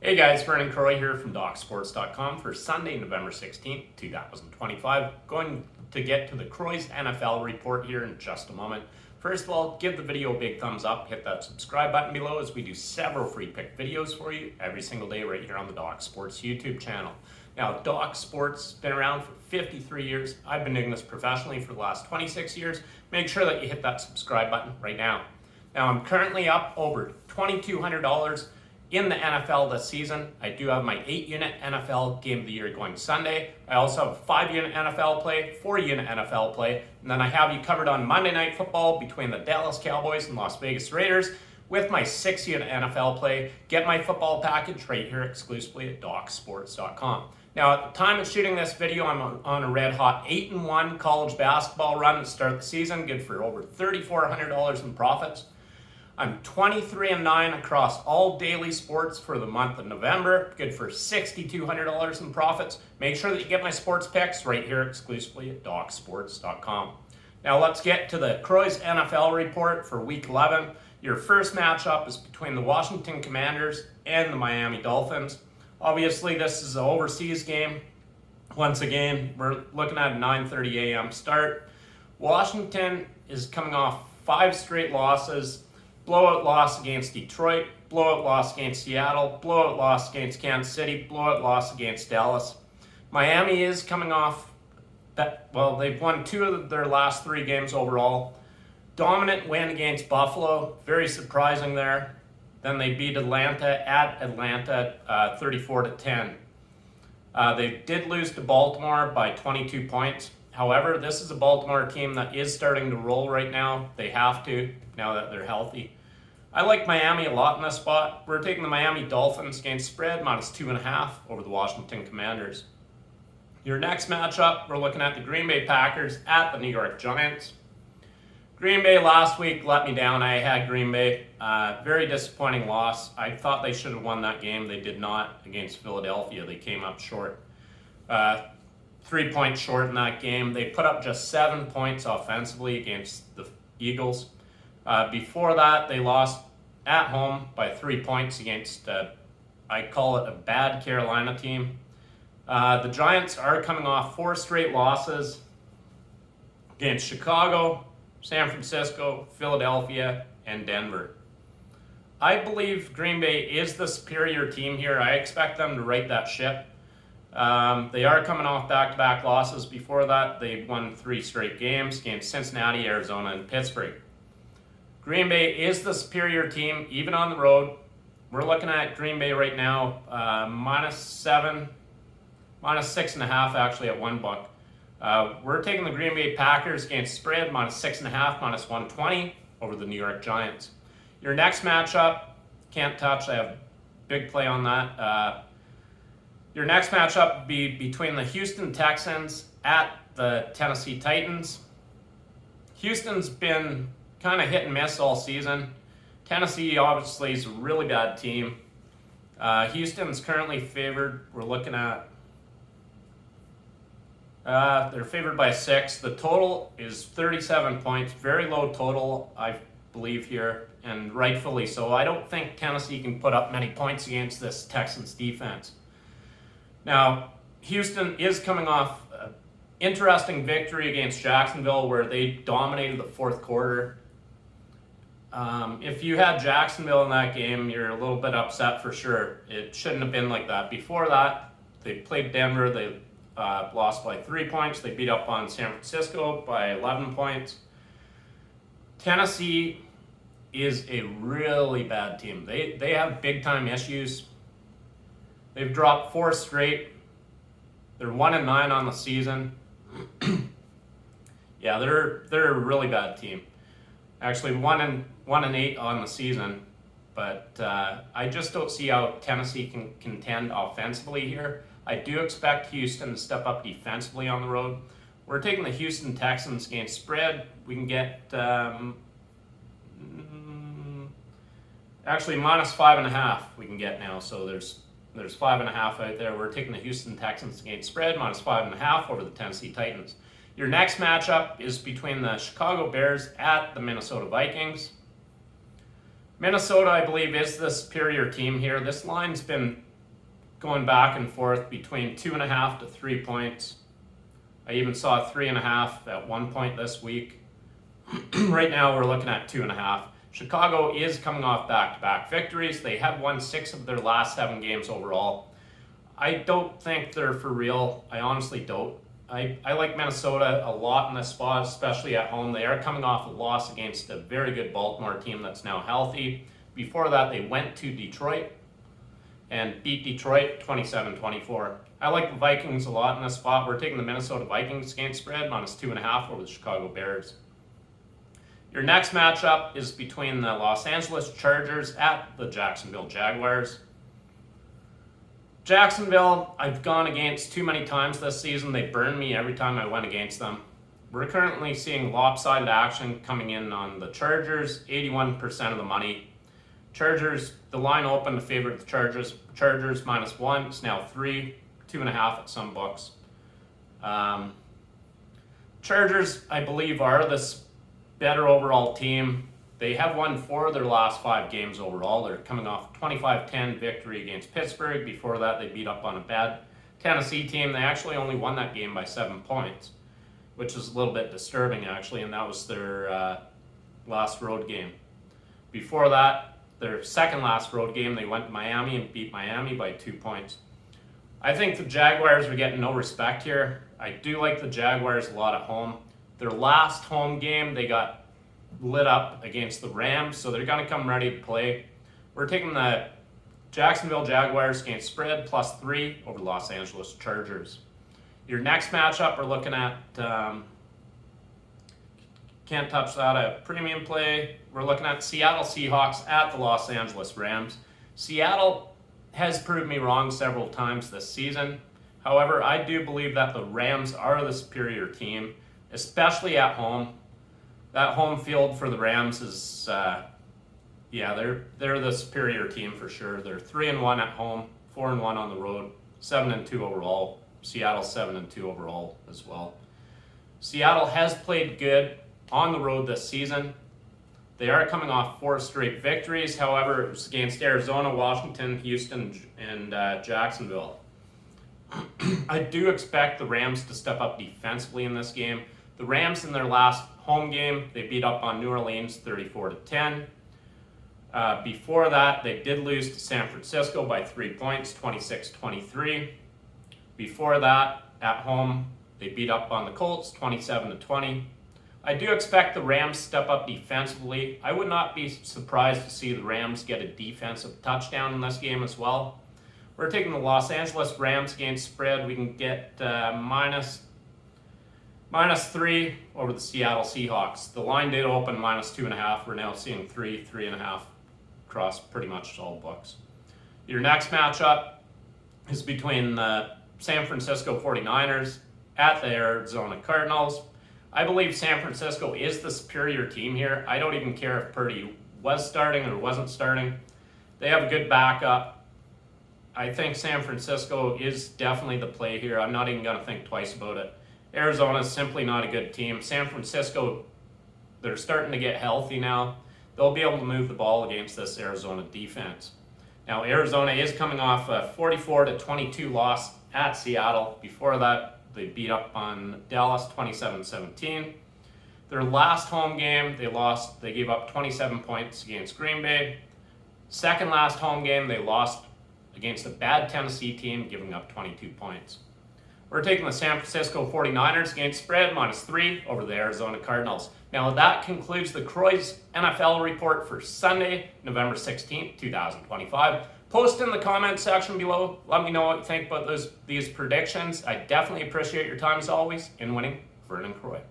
Hey guys, Vernon here from DocSports.com for Sunday, November 16th, 2025. Going to get to the Croy's NFL report here in just a moment. First of all, give the video a big thumbs up, hit that subscribe button below as we do several free pick videos for you every single day right here on the Doc Sports YouTube channel. Now, Doc Sports has been around for 53 years. I've been doing this professionally for the last 26 years. Make sure that you hit that subscribe button right now. Now, I'm currently up over $2,200 in the NFL this season. I do have my 8-unit NFL game of the year going Sunday. I also have a 5-unit NFL play, 4-unit NFL play, and then I have you covered on Monday Night Football between the Dallas Cowboys and Las Vegas Raiders with my 6-unit NFL play. Get my football package right here exclusively at DocSports.com. Now, at the time of shooting this video, I'm on a red-hot 8-1 college basketball run to start the season, good for over $3,400 in profits. I'm 23-9 across all daily sports for the month of November, good for $6,200 in profits. Make sure that you get my sports picks right here exclusively at DocSports.com. Now let's get to the Croy's NFL report for Week 11. Your first matchup is between the Washington Commanders and the Miami Dolphins. Obviously, this is an overseas game. Once again, we're looking at a 9:30 a.m. start. Washington is coming off 5 straight losses. Blowout loss against Detroit, blowout loss against Seattle, blowout loss against Kansas City, blowout loss against Dallas. Miami is coming off, they've won 2 of their last 3 games overall. Dominant win against Buffalo, very surprising there. Then they beat Atlanta at Atlanta 34-10. They did lose to Baltimore by 22 points. However, this is a Baltimore team that is starting to roll right now. They have to, now that they're healthy. I like Miami a lot in this spot. We're taking the Miami Dolphins against spread, -2.5 over the Washington Commanders. Your next matchup, we're looking at the Green Bay Packers at the New York Giants. Green Bay last week let me down. I had Green Bay. Very disappointing loss. I thought they should have won that game. They did not against Philadelphia. They came up short. 3 points short in that game. They put up just 7 points offensively against the Eagles. Before that, they lost at home by 3 points against, I call it a bad Carolina team. The Giants are coming off 4 straight losses against Chicago, San Francisco, Philadelphia, and Denver. I believe Green Bay is the superior team here. I expect them to right that ship. They are coming off back-to-back losses. Before that, they won 3 straight games against Cincinnati, Arizona, and Pittsburgh. Green Bay is the superior team, even on the road. We're looking at Green Bay right now, -7, -6.5 actually at one book. We're taking the Green Bay Packers against spread, -6.5, -120 over the New York Giants. Your next matchup, can't touch. I have a big play on that. Your next matchup would be between the Houston Texans at the Tennessee Titans. Houston's been kind of hit and miss all season. Tennessee obviously is a really bad team. Houston's currently favored. We're looking at, they're favored by 6. The total is 37 points. Very low total, I believe here, and rightfully so. I don't think Tennessee can put up many points against this Texans defense. Now, Houston is coming off an interesting victory against Jacksonville where they dominated the 4th quarter. If you had Jacksonville in that game, you're a little bit upset for sure. It shouldn't have been like that. Before that, they played Denver. They lost by 3 points. They beat up on San Francisco by 11 points. Tennessee is a really bad team. They have big-time issues. They've dropped 4 straight. They're 1-9 on the season. Yeah, they're a really bad team. Actually, 1-8 on the season. But I just don't see how Tennessee can contend offensively here. I do expect Houston to step up defensively on the road. We're taking the Houston Texans against spread. We can get actually -5.5 we can get now. So there's 5.5 out there. We're taking the Houston Texans against spread, -5.5 over the Tennessee Titans. Your next matchup is between the Chicago Bears at the Minnesota Vikings. Minnesota, I believe, is the superior team here. This line's been going back and forth between 2.5 to 3 points. I even saw 3.5 at one point this week. Right now we're looking at 2.5. Chicago is coming off back-to-back victories. They have won 6 of their last 7 games overall. I don't think they're for real. I honestly don't. I like Minnesota a lot in this spot, especially at home. They are coming off a loss against a very good Baltimore team that's now healthy. Before that, they went to Detroit and beat Detroit 27-24. I like the Vikings a lot in this spot. We're taking the Minnesota Vikings against spread, -2.5 over the Chicago Bears. Your next matchup is between the Los Angeles Chargers at the Jacksonville Jaguars. Jacksonville, I've gone against too many times this season. They burned me every time I went against them. We're currently seeing lopsided action coming in on the Chargers, 81% of the money. Chargers, the line opened to favor the Chargers. Chargers -1, it's now 3, 2.5 at some books. Chargers, I believe, are this better overall team. They have won 4 of their last 5 games overall. They're coming off a 25-10 victory against Pittsburgh. Before that, they beat up on a bad Tennessee team. They actually only won that game by 7 points, which is a little bit disturbing, actually, and that was their last road game. Before that, their second last road game, they went to Miami and beat Miami by 2 points. I think the Jaguars are getting no respect here. I do like the Jaguars a lot at home. Their last home game, they got lit up against the Rams, so they're going to come ready to play. We're taking the Jacksonville Jaguars against spread +3 over the Los Angeles Chargers. Your next matchup, we're looking at, can't touch that, a premium play. We're looking at Seattle Seahawks at the Los Angeles Rams. Seattle has proved me wrong several times this season. However, I do believe that the Rams are the superior team, especially at home. That home field for the Rams is, they're the superior team for sure. They're 3-1 at home, 4-1 on the road, 7-2 overall. Seattle 7-2 overall as well. Seattle has played good on the road this season. They are coming off 4 straight victories. However, it was against Arizona, Washington, Houston, and Jacksonville. I do expect the Rams to step up defensively in this game. The Rams in their last home game, they beat up on New Orleans 34-10. Before that, they did lose to San Francisco by 3 points, 26-23. Before that, at home, they beat up on the Colts 27-20. I do expect the Rams to step up defensively. I would not be surprised to see the Rams get a defensive touchdown in this game as well. We're taking the Los Angeles Rams against spread. We can get -3 over the Seattle Seahawks. The line did open -2.5. We're now seeing 3, 3.5 across pretty much all books. Your next matchup is between the San Francisco 49ers at the Arizona Cardinals. I believe San Francisco is the superior team here. I don't even care if Purdy was starting or wasn't starting. They have a good backup. I think San Francisco is definitely the play here. I'm not even going to think twice about it. Arizona is simply not a good team. San Francisco, they're starting to get healthy now. They'll be able to move the ball against this Arizona defense. Now, Arizona is coming off a 44-22 loss at Seattle. Before that, they beat up on Dallas 27-17. Their last home game, they gave up 27 points against Green Bay. Second last home game, they lost against a bad Tennessee team, giving up 22 points. We're taking the San Francisco 49ers against spread -3 over the Arizona Cardinals. Now that concludes the Croy's NFL report for Sunday, November 16th, 2025. Post in the comment section below. Let me know what you think about these predictions. I definitely appreciate your time as always in winning. Vernon Croy.